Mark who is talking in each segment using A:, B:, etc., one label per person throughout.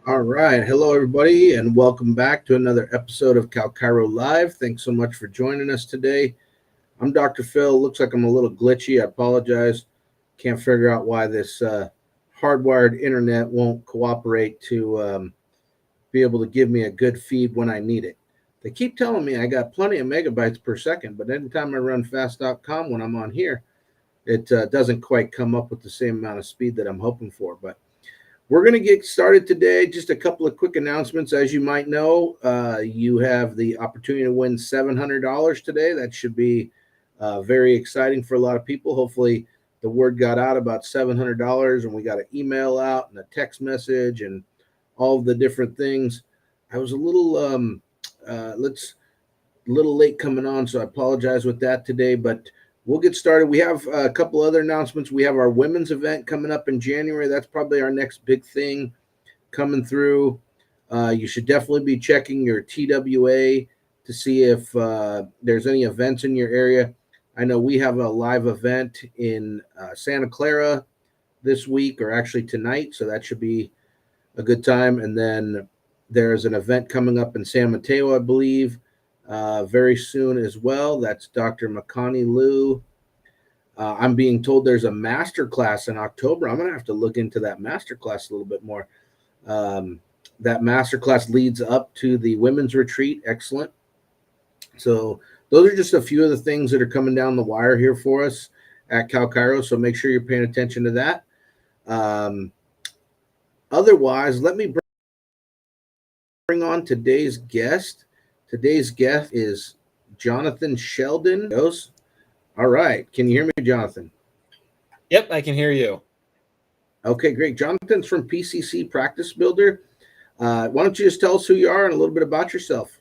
A: All right. Hello, everybody, and welcome back to another episode of CalChiro Live. Thanks so much for joining us today. I'm Dr. Phil. Looks like I'm a little glitchy. I apologize. Can't figure out why this hardwired internet won't cooperate to be able to give me a good feed when I need it. They keep telling me I got plenty of megabytes per second, but anytime I run fast.com when I'm on here, it doesn't quite come up with the same amount of speed that I'm hoping for. But we're going to get started today. Just a couple of quick announcements. As you might know, you have the opportunity to win $700 today. That should be very exciting for a lot of people. Hopefully, the word got out about $700, and we got an email out and a text message and all of the different things. I was a little late coming on, so I apologize with that today, but we'll get started. We have a couple other announcements. We have our women's event coming up in January. That's probably our next big thing coming through. You should definitely be checking your TWA to see if there's any events in your area. I know we have a live event in Santa Clara this week, or actually tonight, so that should be a good time. And then there's an event coming up in San Mateo, I believe, very soon as well. That's Dr. Makani Liu. I'm being told there's a master class in October. I'm going to have to look into that master class a little bit more. That master class leads up to the women's retreat. Excellent. So those are just a few of the things that are coming down the wire here for us at CalChiro. So make sure you're paying attention to that. Otherwise, let me bring on today's guest. Today's guest is Jonathan Shelden. All right. Can you hear me, Jonathan?
B: Yep, I can hear you.
A: Okay, great. Jonathan's from PCC Practice Builder. Why don't you just tell us who you are and a little bit about yourself?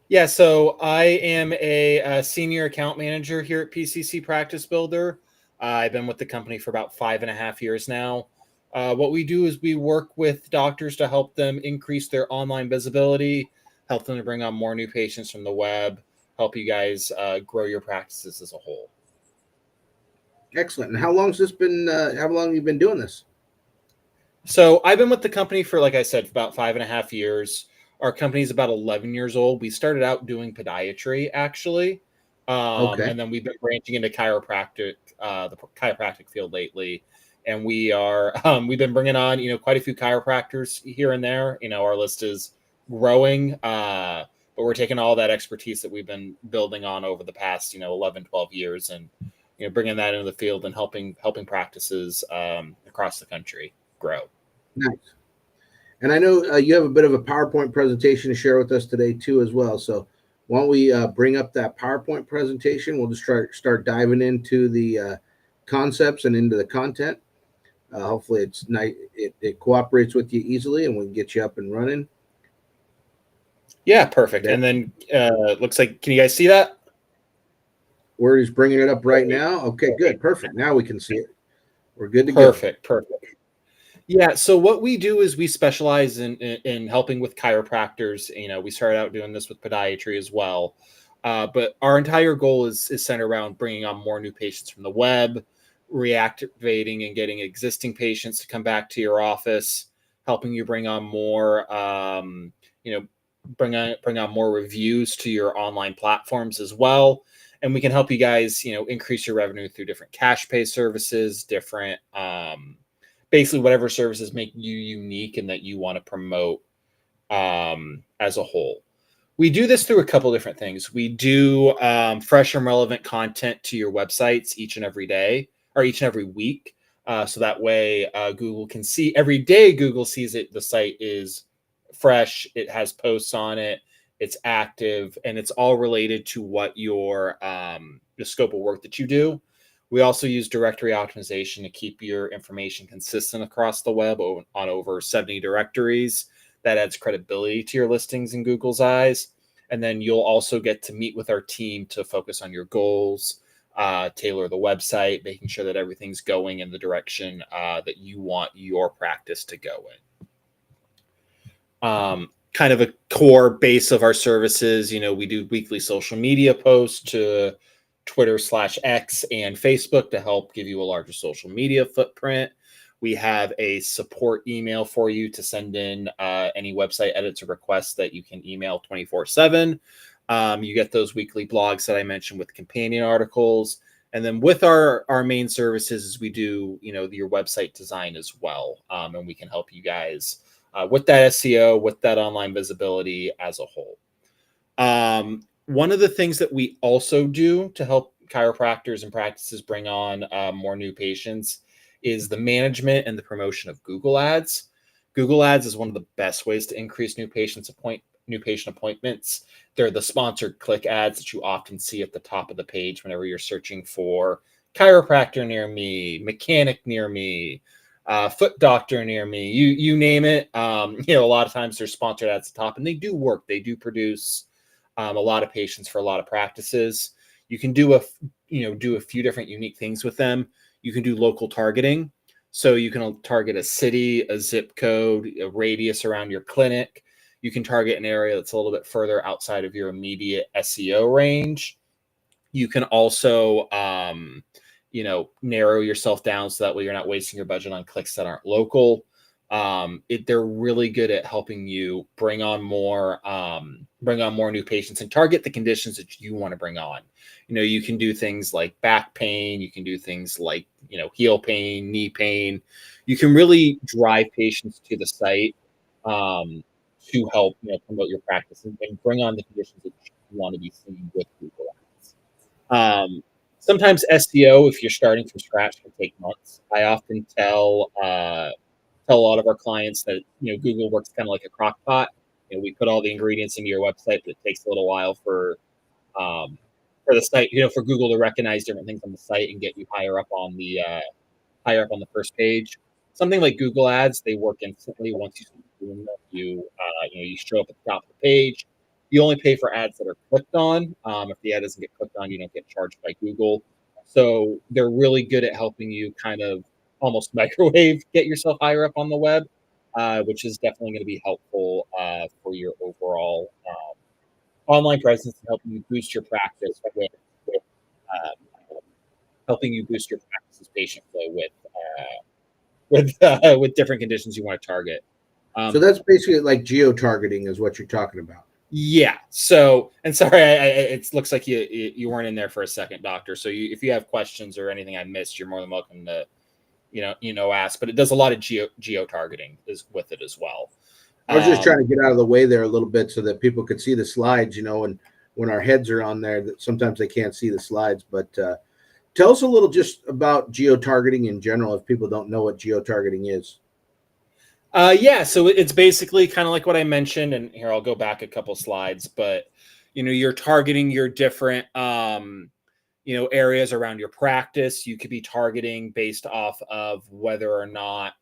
B: Yeah, so I am a senior account manager here at PCC Practice Builder. I've been with the company for about 5.5 years now. What we do is we work with doctors to help them increase their online visibility, help them to bring on more new patients from the web, help you guys grow your practices as a whole.
A: Excellent. And how long has this been? How long have you been doing this?
B: So I've been with the company for, like I said, about 5.5 years. Our company is about 11 years old. We started out doing podiatry, actually.
A: Okay.
B: And then we've been branching into chiropractic, the chiropractic field lately. And we've been bringing on, quite a few chiropractors here and there. Our list is growing, but we're taking all that expertise that we've been building on over the past, 11, 12 years and, bringing that into the field and helping practices across the country grow.
A: Nice. And I know you have a bit of a PowerPoint presentation to share with us today too as well. So why don't we bring up that PowerPoint presentation? We'll just start diving into the concepts and into the content. Hopefully it's nice. It cooperates with you easily and we can get you up and running.
B: Yeah, perfect. And then looks like, can you guys see that?
A: Where he's bringing it up right now. Okay, good. Perfect. Now we can see it. We're good to
B: go. Perfect. Yeah, so what we do is we specialize in helping with chiropractors. We started out doing this with podiatry as well. But our entire goal is centered around bringing on more new patients from the web, reactivating and getting existing patients to come back to your office, helping you bring on more, bring on more reviews to your online platforms as well. And we can help you guys, increase your revenue through different cash pay services, different, basically whatever services make you unique and that you want to promote as a whole. We do this through a couple different things. We do fresh and relevant content to your websites each and every day or each and every week. So that way Google can see every day. Google sees it. The site is fresh. It has posts on it. It's active, and it's all related to what your the scope of work that you do. We also use directory optimization to keep your information consistent across the web on over 70 directories. That adds credibility to your listings in Google's eyes. And then you'll also get to meet with our team to focus on your goals, tailor the website, making sure that everything's going in the direction that you want your practice to go in. Kind of a core base of our services, we do weekly social media posts to Twitter/X and Facebook to help give you a larger social media footprint. We have a support email for you to send in any website edits or requests that you can email 24/7. You get those weekly blogs that I mentioned with companion articles. And then with our main services, we do, your website design as well. And we can help you guys with that SEO, with that online visibility as a whole. One of the things that we also do to help chiropractors and practices bring on more new patients is the management and the promotion of Google Ads. Google Ads is one of the best ways to increase new patient appointments. They're the sponsored click ads that you often see at the top of the page whenever you're searching for chiropractor near me, mechanic near me, foot doctor near me, you name it. A lot of times there's sponsored ads at the top, and they do work. They do produce a lot of patients for a lot of practices. You can do a few different unique things with them. You can do local targeting. So you can target a city, a zip code, a radius around your clinic. You can target an area that's a little bit further outside of your immediate SEO range. You can also, narrow yourself down so that way you're not wasting your budget on clicks that aren't local. They're really good at helping you bring on more new patients and target the conditions that you want to bring on. You can do things like back pain. You can do things like, heel pain, knee pain. You can really drive patients to the site to help, promote your practice and bring on the conditions that you want to be seeing with Google Ads. Sometimes SEO, if you're starting from scratch, can take months. I often tell a lot of our clients that Google works kind of like a crock pot. We put all the ingredients into your website, but it takes a little while for the site, for Google to recognize different things on the site and get you higher up on the first page. Something like Google Ads, they work instantly once you start doing them. You show up at the top of the page. You only pay for ads that are clicked on. If the ad doesn't get clicked on, you don't get charged by Google. So they're really good at helping you kind of almost microwave get yourself higher up on the web, which is definitely going to be helpful for your overall online presence and helping you boost your practice with helping you boost your practice's patient flow with different conditions you want to target.
A: So that's basically like geo-targeting is what you're talking about.
B: Yeah. So, and sorry, it looks like you weren't in there for a second, doctor. So if you have questions or anything I missed, you're more than welcome to ask. But it does a lot of geo-targeting with it as well.
A: I was just trying to get out of the way there a little bit so that people could see the slides, and when our heads are on there, that sometimes they can't see the slides. But tell us a little just about geo-targeting in general if people don't know what geo-targeting is.
B: So it's basically kind of like what I mentioned, and here I'll go back a couple slides, but you're targeting your different areas around your practice. You could be targeting based off of whether or not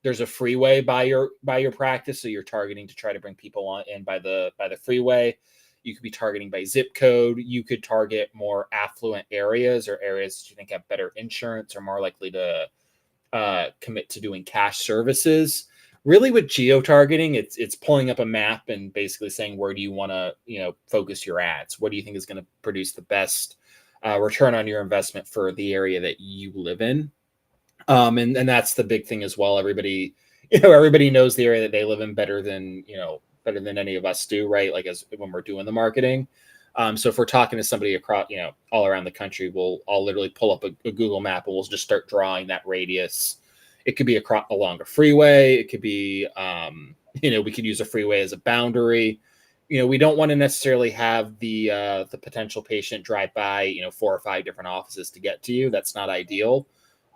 B: there's a freeway by your practice, so you're targeting to try to bring people in by the freeway. You could be targeting by zip code. You could target more affluent areas or areas that you think have better insurance or more likely to commit to doing cash services. Really, with geo-targeting, it's pulling up a map and basically saying, where do you want to focus your ads? What do you think is going to produce the best return on your investment for the area that you live in? And that's the big thing as well. Everybody knows the area that they live in better than any of us do, right? Like when we're doing the marketing. So if we're talking to somebody across, all around the country, I'll literally pull up a Google map and we'll just start drawing that radius. It could be along a freeway. It could be, we could use a freeway as a boundary. We don't want to necessarily have the potential patient drive by, 4 or 5 different offices to get to you. That's not ideal.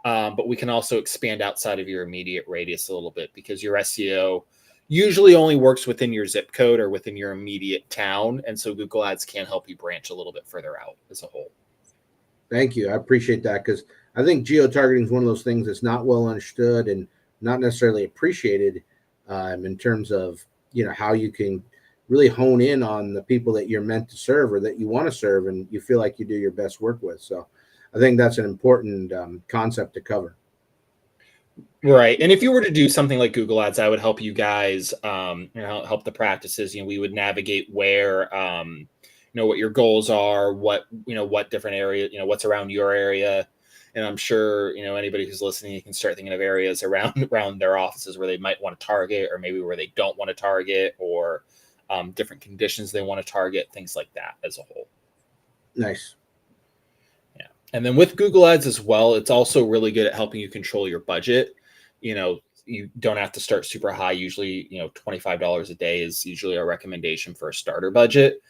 B: But we can also expand outside of your immediate radius a little bit because your SEO usually only works within your zip code or within your immediate town. And so Google Ads can help you branch a little bit further out as a whole.
A: Thank you. I appreciate that because I think geo-targeting is one of those things that's not well understood and not necessarily appreciated in terms of, how you can really hone in on the people that you're meant to serve or that you want to serve and you feel like you do your best work with. So I think that's an important concept to cover.
B: Right. And if you were to do something like Google Ads, I would help you guys, help the practices. We would navigate where, what your goals are, what different area, what's around your area. And I'm sure, anybody who's listening, you can start thinking of areas around their offices where they might want to target, or maybe where they don't want to target, or different conditions they want to target, things like that as a whole.
A: Nice.
B: Yeah. And then with Google Ads as well, it's also really good at helping you control your budget. You don't have to start super high. Usually, $25 a day is usually our recommendation for a starter budget.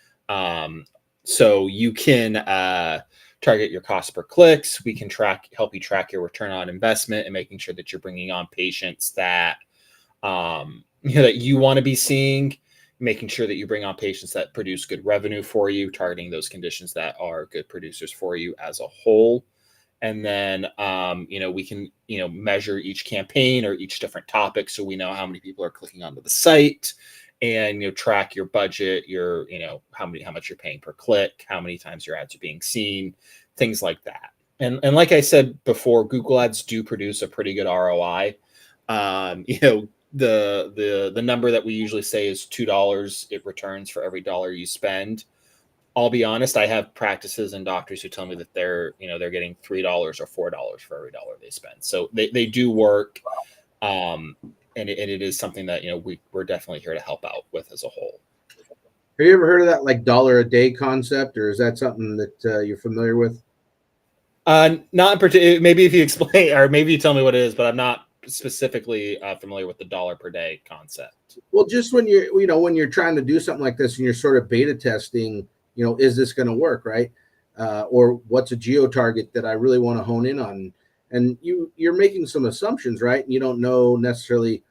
B: So you can target your cost per clicks. We can help you track your return on investment and making sure that you're bringing on patients that that you want to be seeing, making sure that you bring on patients that produce good revenue for you, targeting those conditions that are good producers for you as a whole. And then, we can, measure each campaign or each different topic, so we know how many people are clicking onto the site, and, track your budget, how much you're paying per click, how many times your ads are being seen, things like that. And like I said before, Google Ads do produce a pretty good ROI. The number that we usually say is $2 it returns for every dollar you spend. I'll be honest, I have practices and doctors who tell me that they're getting $3 or $4 for every dollar they spend. So they do work. And it is something that, we're definitely here to help out with as a whole.
A: Have you ever heard of that like dollar a day concept, or is that something that you're familiar with?
B: Not in particular. Maybe if you explain, or maybe you tell me what it is, but I'm not specifically familiar with the dollar per day concept.
A: Well, just when you're trying to do something like this and you're sort of beta testing, is this going to work, right? Or what's a geo target that I really want to hone in on? And you're making some assumptions, right? And you don't know necessarily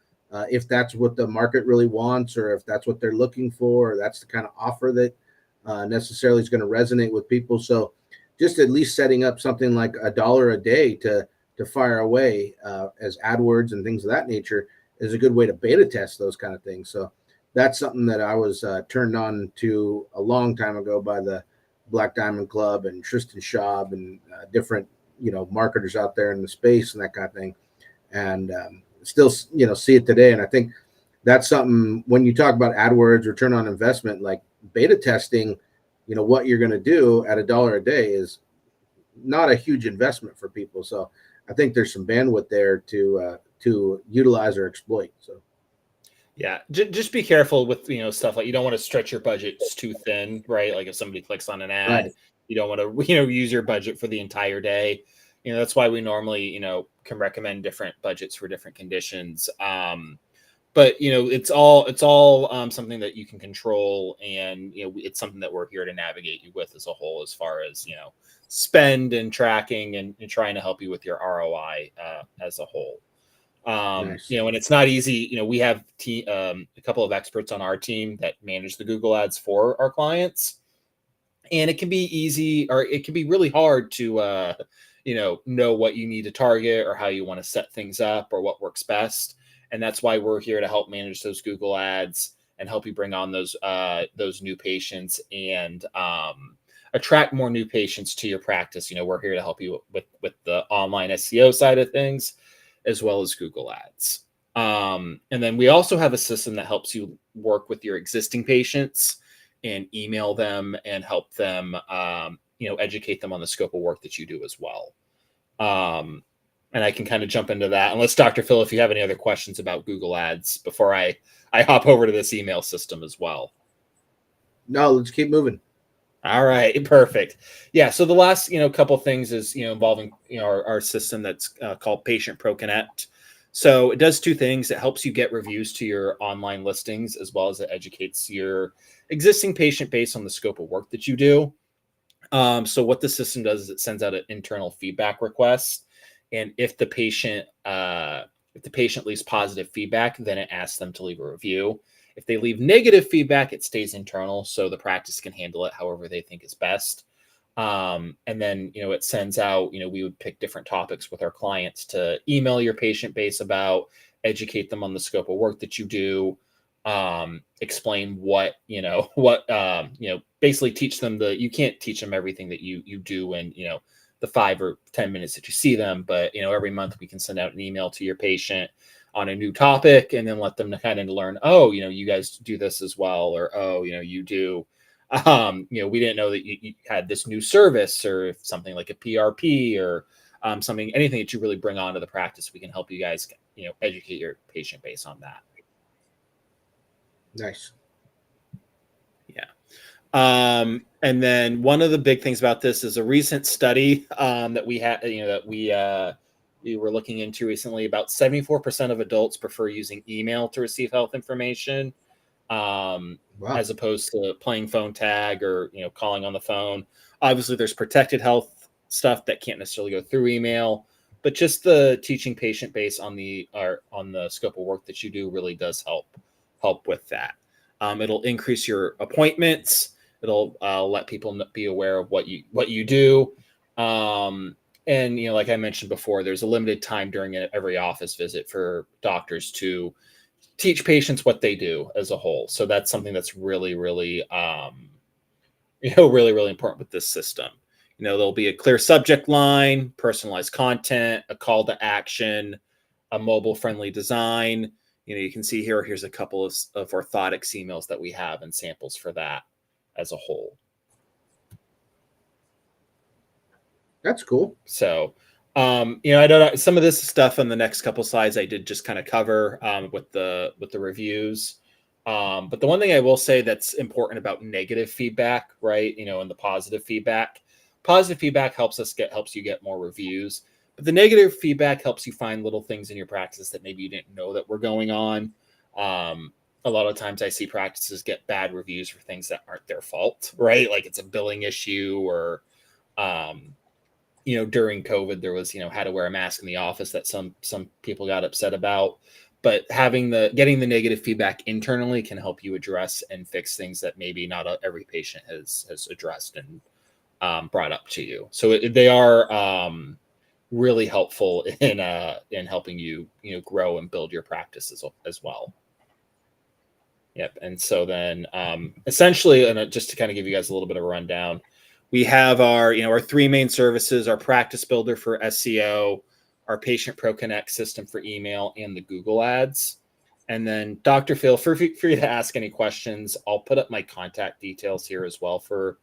A: if that's what the market really wants, or if that's what they're looking for, or that's the kind of offer that necessarily is going to resonate with people. So just at least setting up something like $1 a day to fire away as AdWords and things of that nature is a good way to beta test those kind of things. So that's something that I was turned on to a long time ago by the Black Diamond Club and Tristan Schaub and different, marketers out there in the space and that kind of thing. And still, see it today. And I think that's something when you talk about AdWords, return on investment, like beta testing, what you're going to do at $1 a day is not a huge investment for people. So I think there's some bandwidth there to utilize or exploit. So.
B: Yeah, just be careful with stuff like you don't want to stretch your budgets too thin, right? Like if somebody clicks on an ad,
A: Right.
B: You don't want to use your budget for the entire day. That's why we normally can recommend different budgets for different conditions. But it's all something that you can control, and it's something that we're here to navigate you with as a whole, as far as spend and tracking and trying to help you with your ROI as a whole.
A: Nice.
B: And it's not easy. We have a couple of experts on our team that manage the Google Ads for our clients, and it can be easy, or it can be really hard to know what you need to target or how you want to set things up or what works best. And that's why we're here to help manage those Google Ads and help you bring on those new patients and attract more new patients to your practice. We're here to help you with the online SEO side of things, as well as Google Ads. And then we also have a system that helps you work with your existing patients and email them and help them, educate them on the scope of work that you do as well. And I can kind of jump into that. Unless Dr. Phil, if you have any other questions about Google Ads before I hop over to this email system as well.
A: No, let's keep moving.
B: All right, perfect. Yeah, so the last couple things is involving our system that's called Patient Pro Connect. So it does two things. It helps you get reviews to your online listings, as well as it educates your existing patient base on the scope of work that you do. So what the system does is it sends out an internal feedback request, and if the patient leaves positive feedback, then it asks them to leave a review. If they leave negative feedback, it stays internal, so the practice can handle it however they think is best. And then, it sends out, we would pick different topics with our clients to email your patient base about, educate them on the scope of work that you do, explain what, basically teach them you can't teach them everything that you do in, the 5 or 10 minutes that you see them. But, every month we can send out an email to your patient on a new topic and then let them kind of learn, oh, you guys do this as well. Or, oh, you do, we didn't know that you had this new service, or something like a PRP, or anything that you really bring onto the practice. We can help you guys, educate your patient base on that.
A: Nice.
B: Yeah. And then one of the big things about this is a recent study that we had, that we were looking into recently. About 74% of adults prefer using email to receive health information, as opposed to playing phone tag or, calling on the phone. Obviously, there's protected health stuff that can't necessarily go through email, but just the teaching patient base on the scope of work that you do really does help with that. It'll increase your appointments. It'll let people be aware of what you do. And, like I mentioned before, there's a limited time during every office visit for doctors to teach patients what they do as a whole. So that's something that's really, really, really, really important with this system. There'll be a clear subject line, personalized content, a call to action, a mobile-friendly design. You can see here's a couple of orthotics emails that we have and samples for that as a whole.
A: That's cool.
B: So, I don't know, some of this stuff on the next couple slides I did just kind of cover with the reviews. But the one thing I will say that's important about negative feedback, right? And the positive feedback helps you get more reviews. But the negative feedback helps you find little things in your practice that maybe you didn't know that were going on. A lot of times I see practices get bad reviews for things that aren't their fault, right? Like it's a billing issue, or, during COVID, there was, how to wear a mask in the office that some people got upset about. But getting the negative feedback internally can help you address and fix things that maybe not every patient has addressed and brought up to you. So they are really helpful in helping you grow and build your practice as well. Yep. And so then essentially, and just to kind of give you guys a little bit of a rundown, we have our 3 main services: our Practice Builder for SEO, our Patient Pro Connect system for email, and the Google Ads. And then Dr. Phil, feel free to ask any questions. I'll put up my contact details here as well for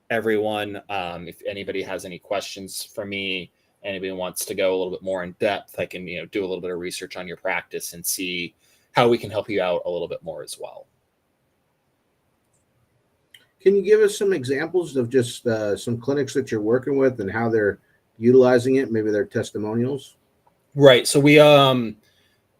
B: everyone. If anybody has any questions for me, anybody wants to go a little bit more in depth, I can do a little bit of research on your practice and see how we can help you out a little bit more as well.
A: Can you give us some examples of just some clinics that you're working with and how they're utilizing it? Maybe their testimonials.
B: Right. So we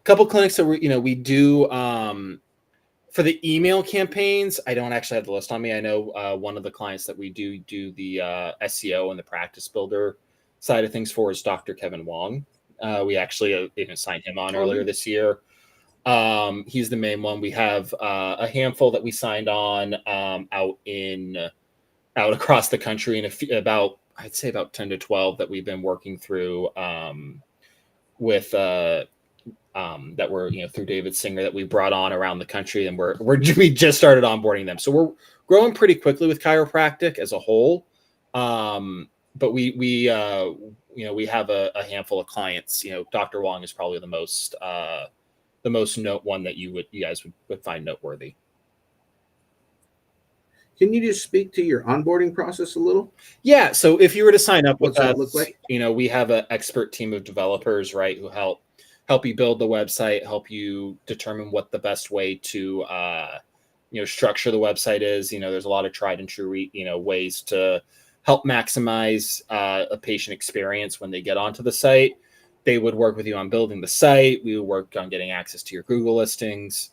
B: couple clinics that we do for the email campaigns. I don't actually have the list on me. I know one of the clients that we do the SEO and the Practice Builder side of things for is Dr. Kevin Wong. We actually signed him on earlier this year. He's the main one. We have a handful that we signed on out across the country, and I'd say about 10 to 12 that we've been working through with that were through David Singer that we brought on around the country, and we just started onboarding them. So we're growing pretty quickly with chiropractic as a whole. But we have a handful of clients. Dr. Wong is probably the most note one that you guys would find noteworthy.
A: Can you just speak to your onboarding process a little?
B: Yeah. So if you were to sign up with
A: What's that
B: us,
A: look like?
B: we have an expert team of developers, right, who help you build the website, help you determine what the best way to structure the website is. There's a lot of tried and true ways to help maximize a patient experience when they get onto the site. They would work with you on building the site. We would work on getting access to your Google listings.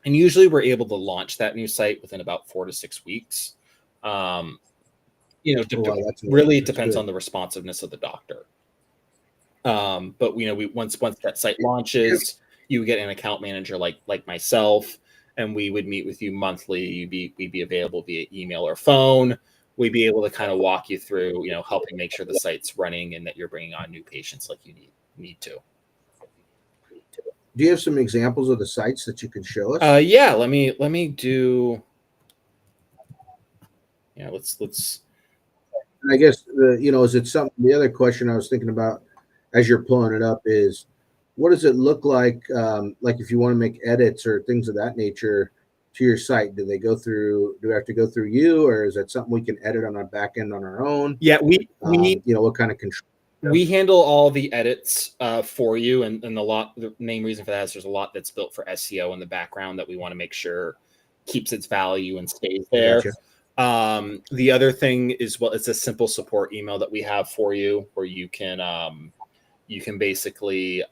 B: And usually we're able to launch that new site within about 4 to 6 weeks. Really it depends on the responsiveness of the doctor. But once that site launches, you would get an account manager like myself, and we would meet with you monthly. We'd be available via email or phone. We'd be able to kind of walk you through, helping make sure the site's running and that you're bringing on new patients like you need to.
A: Do you have some examples of the sites that you could show us?
B: Yeah, let me do. Yeah, let's.
A: And I guess is it something? The other question I was thinking about as you're pulling it up is, what does it look like? Like if you want to make edits or things of that nature to your site, do they go through? Do we have to go through you, or is that something we can edit on our back end on our own?
B: Yeah, we
A: What kind of control?
B: we handle all the edits for you, and the main reason for that is there's a lot that's built for SEO in the background that we want to make sure keeps its value and stays
A: I
B: there.
A: gotcha.
B: The other thing is, well, it's a simple support email that we have for you where you can basically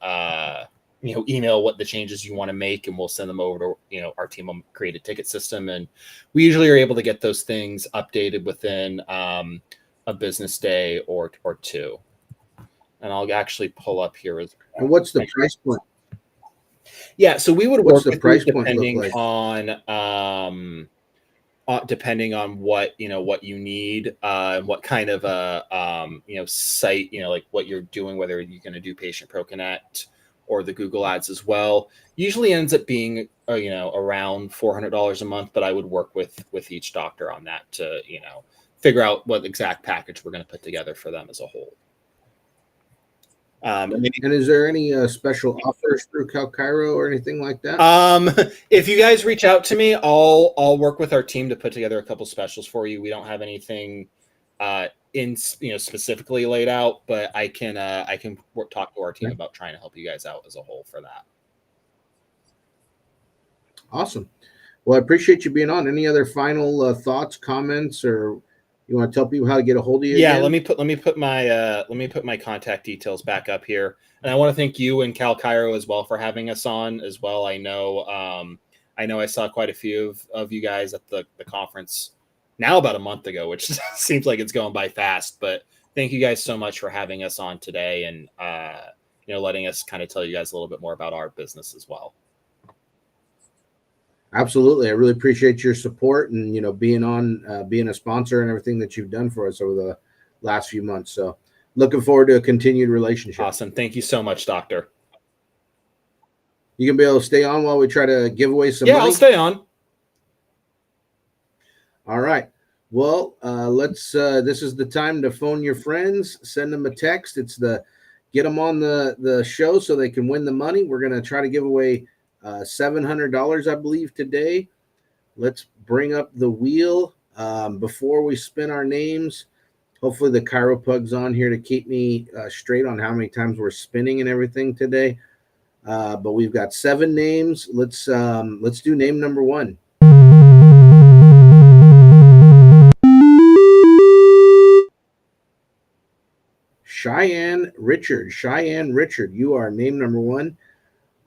B: email what the changes you want to make, and we'll send them over to our team will create a ticket system, and we usually are able to get those things updated within a business day or two. And I'll actually pull up here.
A: And what's the price point?
B: Yeah, so we would
A: What's
B: work
A: the price
B: with
A: point
B: depending
A: look like?
B: on depending on what you need, and what kind of a site, like what you're doing, whether you're going to do Patient Pro Connect or the Google Ads as well. Usually ends up being around $400 a month, but I would work with each doctor on that to figure out what exact package we're going to put together for them as a whole.
A: And is there any special offers through CalChiro or anything like that?
B: If you guys reach out to me, I'll work with our team to put together a couple specials for you. We don't have anything specifically laid out, but I can talk to our team about trying to help you guys out as a whole for that.
A: Awesome. Well, I appreciate you being on. Any other final thoughts, comments, or you want to tell people how to get a hold of you?
B: Yeah,
A: again?
B: let me put my contact details back up here, and I want to thank you and CalChiro as well for having us on as well. I know I saw quite a few of you guys at the conference now about a month ago, which seems like it's going by fast. But thank you guys so much for having us on today, and letting us kind of tell you guys a little bit more about our business as well.
A: Absolutely. I really appreciate your support and, being on, being a sponsor and everything that you've done for us over the last few months. So looking forward to a continued relationship.
B: Awesome. Thank you so much, Doctor.
A: You can be able to stay on while we try to give away some money?
B: I'll stay on.
A: All right. Well, this is the time to phone your friends, send them a text. It's get them on the show so they can win the money. We're going to try to give away $700, I believe, today. Let's bring up the wheel before we spin our names. Hopefully the chiropug's on here to keep me straight on how many times we're spinning and everything today. But we've got 7 names. Let's do name number 1. Cheyenne Richard, you are name number 1.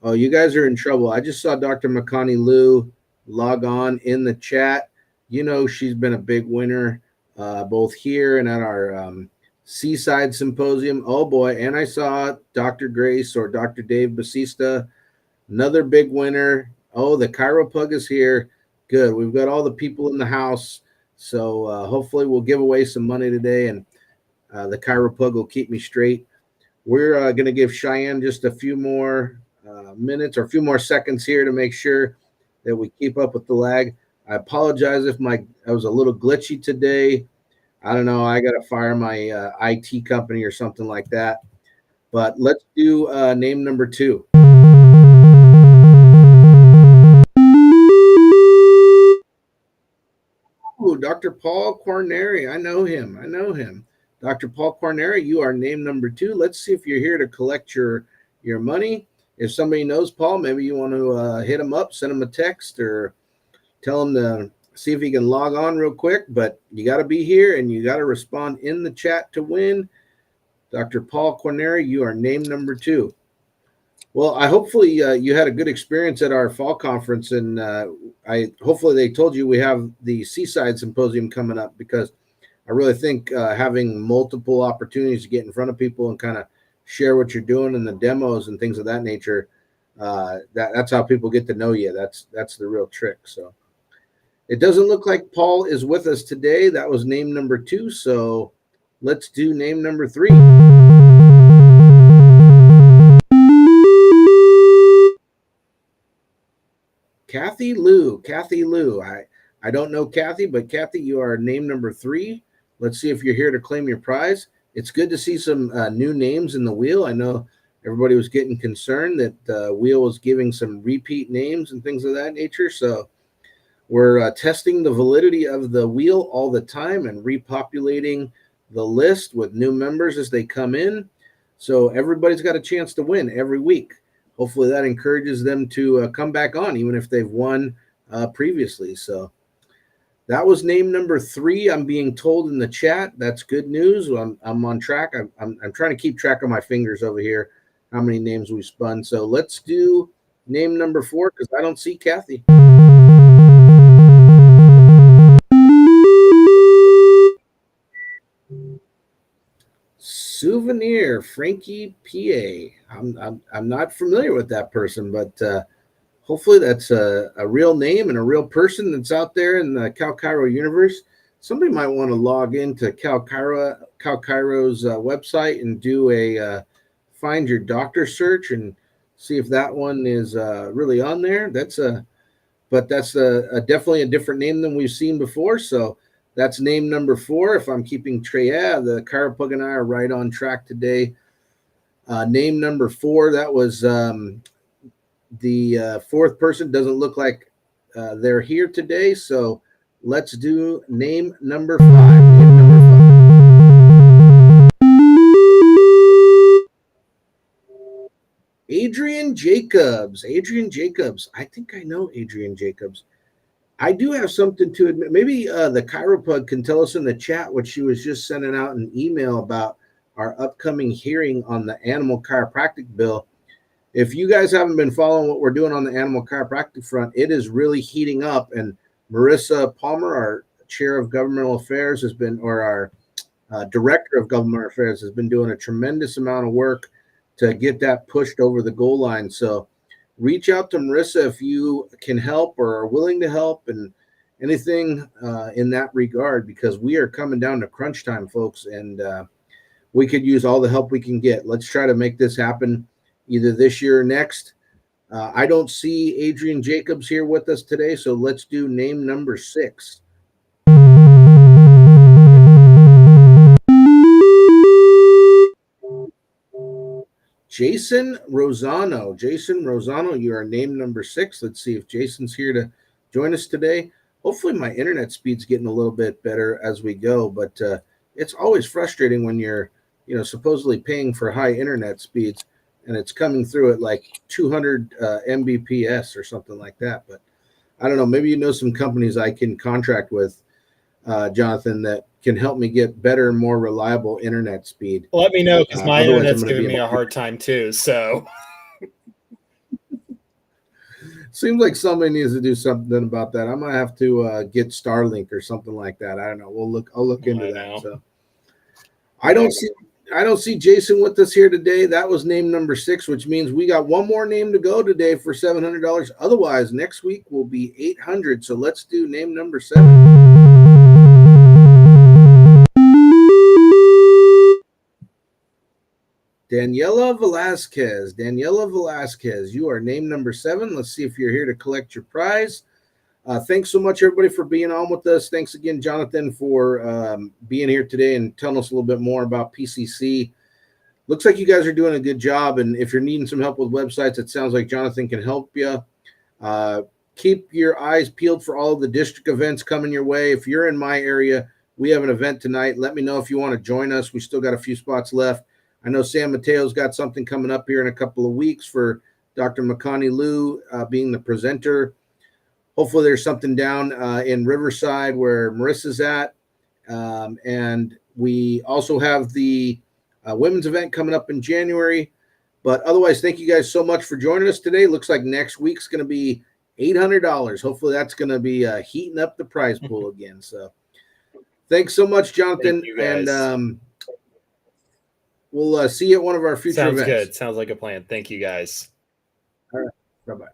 A: Oh, you guys are in trouble. I just saw Dr. Makani Lou log on in the chat. She's been a big winner both here and at our Seaside Symposium. Oh, boy. And I saw Dr. Grace or Dr. Dave Basista, another big winner. Oh, the chiropug is here. Good. We've got all the people in the house. So hopefully we'll give away some money today, and the chiropug will keep me straight. We're going to give Cheyenne just a few more minutes or a few more seconds here to make sure that we keep up with the lag. I apologize if I was a little glitchy today. I don't know. I got to fire my IT company or something like that. But let's do name number 2. Oh, Dr. Paul Corneri. I know him. Dr. Paul Corneri, you are name number 2. Let's see if you're here to collect your money. If somebody knows Paul, maybe you want to hit him up, send him a text, or tell him to see if he can log on real quick. But you got to be here, and you got to respond in the chat to win. Dr. Paul Corneri, you are name number 2. Well, hopefully you had a good experience at our fall conference, and hopefully they told you we have the Seaside Symposium coming up, because I really think having multiple opportunities to get in front of people and kind of share what you're doing in the demos and things of that nature, that's how people get to know you. That's the real trick. So it doesn't look like Paul is with us today. That was name number 2. So let's do name number 3. Kathy Lou. Kathy Lou. I don't know Kathy, but Kathy, you are name number 3. Let's see if you're here to claim your prize. It's good to see some new names in the wheel. I know everybody was getting concerned that the wheel was giving some repeat names and things of that nature. So we're testing the validity of the wheel all the time and repopulating the list with new members as they come in. So everybody's got a chance to win every week. Hopefully that encourages them to come back on, even if they've won previously. So that was name number 3. I'm being told in the chat. That's good news. I'm on track. I'm trying to keep track of my fingers over here, how many names we spun. So let's do name number 4 because I don't see Kathy. Souvenir Frankie PA. I'm not familiar with that person, but hopefully that's a real name and a real person that's out there in the CalChiro universe. Somebody might want to log into CalChiro's website and do a find your doctor search and see if that one is really on there. But that's definitely a different name than we've seen before. So that's name number 4. If I'm keeping track, the chiropractor and I are right on track today. Name number 4, that was the 4th person. Doesn't look like they're here today. So let's do name number 5. Name number 5. Adrian Jacobs. Adrian Jacobs. I think I know Adrian Jacobs. I do have something to admit. Maybe the chiropug can tell us in the chat what she was just sending out an email about our upcoming hearing on the animal chiropractic bill. If you guys haven't been following what we're doing on the animal chiropractic front, it is really heating up. And Marissa Palmer, our chair of governmental affairs, has been, or our director of government affairs, has been doing a tremendous amount of work to get that pushed over the goal line. So reach out to Marissa if you can help or are willing to help and anything in that regard, because we are coming down to crunch time, folks, and we could use all the help we can get. Let's try to make this happen either this year or next. I don't see Adrian Jacobs here with us today, so let's do name number 6. Jason Rosano. Jason Rosano, you are name number 6. Let's see if Jason's here to join us today. Hopefully my internet speed's getting a little bit better as we go, but it's always frustrating when you're, supposedly paying for high internet speeds and it's coming through at like 200 Mbps or something like that. But I don't know, maybe some companies I can contract with, Jonathan, that can help me get better and more reliable internet speed.
B: Let me know, because my internet's giving me a hard time too. So
A: seems like somebody needs to do something about that. I might have to get Starlink or something like that. I don't know. I'll look into that. So I don't see Jason with us here today. That was name number 6, which means we got one more name to go today for $700. Otherwise, next week will be $800. So let's do name number 7. Daniela Velasquez. Daniela Velasquez, you are name number 7. Let's see if you're here to collect your prize. Thanks so much, everybody, for being on with us. Thanks again, Jonathan, for being here today and telling us a little bit more about PCC. Looks like you guys are doing a good job, and if you're needing some help with websites, it sounds like Jonathan can help you. Keep your eyes peeled for all of the district events coming your way. If you're in my area, we have an event tonight. Let me know if you want to join us. We still got a few spots left. I know San Mateo's got something coming up here in a couple of weeks for Dr. Makani Liu being the presenter. Hopefully there's something down in Riverside where Marissa's at. And we also have the women's event coming up in January. But otherwise, thank you guys so much for joining us today. Looks like next week's going to be $800. Hopefully that's going to be heating up the prize pool again. So thanks so much, Jonathan. And we'll see you at one of our future events.
B: Sounds good. Sounds like a plan. Thank you, guys.
A: All right. Bye-bye.